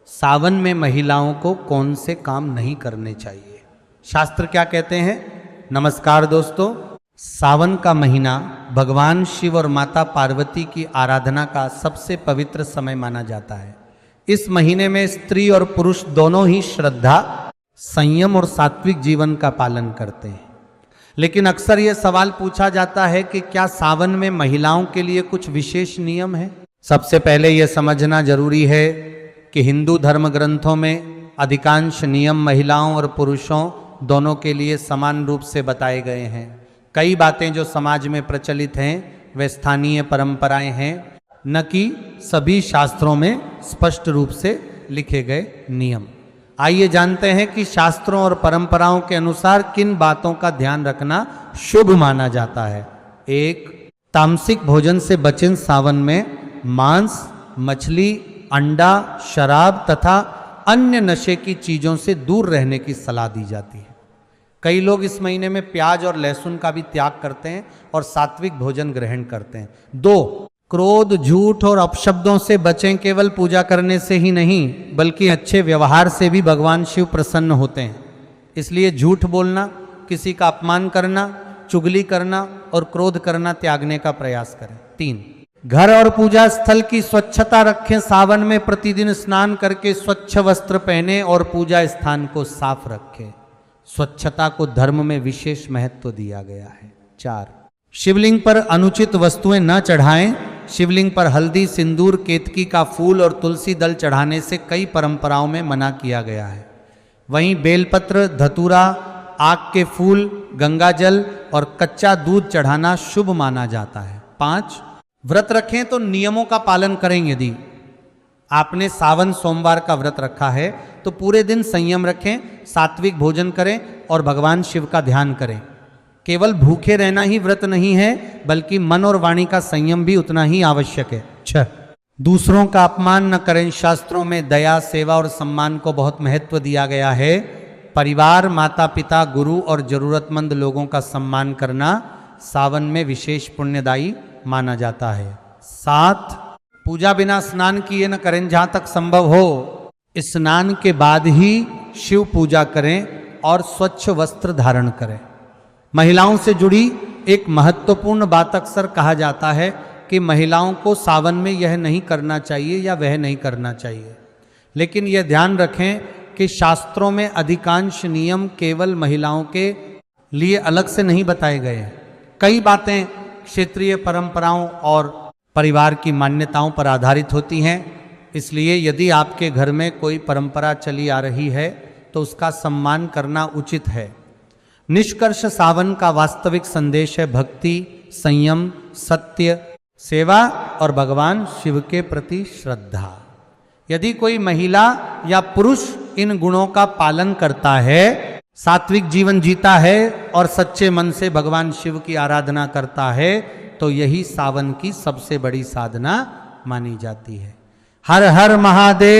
सावन में महिलाओं को कौन से काम नहीं करने चाहिए, शास्त्र क्या कहते हैं। नमस्कार दोस्तों, सावन का महीना भगवान शिव और माता पार्वती की आराधना का सबसे पवित्र समय माना जाता है। इस महीने में स्त्री और पुरुष दोनों ही श्रद्धा, संयम और सात्विक जीवन का पालन करते हैं। लेकिन अक्सर यह सवाल पूछा जाता है कि क्या सावन में महिलाओं के लिए कुछ विशेष नियम है। सबसे पहले यह समझना जरूरी है कि हिंदू धर्म ग्रंथों में अधिकांश नियम महिलाओं और पुरुषों दोनों के लिए समान रूप से बताए गए हैं। कई बातें जो समाज में प्रचलित हैं वे स्थानीय परंपराएं हैं, न कि सभी शास्त्रों में स्पष्ट रूप से लिखे गए नियम। आइए जानते हैं कि शास्त्रों और परंपराओं के अनुसार किन बातों का ध्यान रखना शुभ माना जाता है। 1. तामसिक भोजन से बचें। सावन में मांस, मछली, अंडा, शराब तथा अन्य नशे की चीजों से दूर रहने की सलाह दी जाती है। कई लोग इस महीने में प्याज और लहसुन का भी त्याग करते हैं और सात्विक भोजन ग्रहण करते हैं। 2. क्रोध, झूठ और अपशब्दों से बचें। केवल पूजा करने से ही नहीं बल्कि अच्छे व्यवहार से भी भगवान शिव प्रसन्न होते हैं। इसलिए झूठ बोलना, किसी का अपमान करना, चुगली करना और क्रोध करना त्यागने का प्रयास करें। 3. घर और पूजा स्थल की स्वच्छता रखें। सावन में प्रतिदिन स्नान करके स्वच्छ वस्त्र पहने और पूजा स्थान को साफ रखें। स्वच्छता को धर्म में विशेष महत्व दिया गया है। 4. शिवलिंग पर अनुचित वस्तुएं न चढ़ाएं। शिवलिंग पर हल्दी, सिंदूर, केतकी का फूल और तुलसी दल चढ़ाने से कई परंपराओं में मना किया गया है। वहीं बेलपत्र, धतूरा, आक के फूल, गंगाजल और कच्चा दूध चढ़ाना शुभ माना जाता है। 5. व्रत रखें तो नियमों का पालन करें। यदि आपने सावन सोमवार का व्रत रखा है तो पूरे दिन संयम रखें, सात्विक भोजन करें और भगवान शिव का ध्यान करें। केवल भूखे रहना ही व्रत नहीं है बल्कि मन और वाणी का संयम भी उतना ही आवश्यक है। 6. दूसरों का अपमान न करें। शास्त्रों में दया, सेवा और सम्मान को बहुत महत्व दिया गया है। परिवार, माता पिता, गुरु और जरूरतमंद लोगों का सम्मान करना सावन में विशेष पुण्यदायी माना जाता है। 7. पूजा बिना स्नान किए न करें। जहां तक संभव हो स्नान के बाद ही शिव पूजा करें और स्वच्छ वस्त्र धारण करें। महिलाओं से जुड़ी एक महत्वपूर्ण बात अक्सर कहा जाता है कि महिलाओं को सावन में यह नहीं करना चाहिए या वह नहीं करना चाहिए। लेकिन यह ध्यान रखें कि शास्त्रों में अधिकांश नियम केवल महिलाओं के लिए अलग से नहीं बताए गए हैं। कई बातें क्षेत्रीय परंपराओं और परिवार की मान्यताओं पर आधारित होती हैं। इसलिए यदि आपके घर में कोई परंपरा चली आ रही है तो उसका सम्मान करना उचित है। निष्कर्ष सावन का वास्तविक संदेश है भक्ति, संयम, सत्य, सेवा और भगवान शिव के प्रति श्रद्धा। यदि कोई महिला या पुरुष इन गुणों का पालन करता है, सात्विक जीवन जीता है और सच्चे मन से भगवान शिव की आराधना करता है तो यही सावन की सबसे बड़ी साधना मानी जाती है। हर हर महादेव।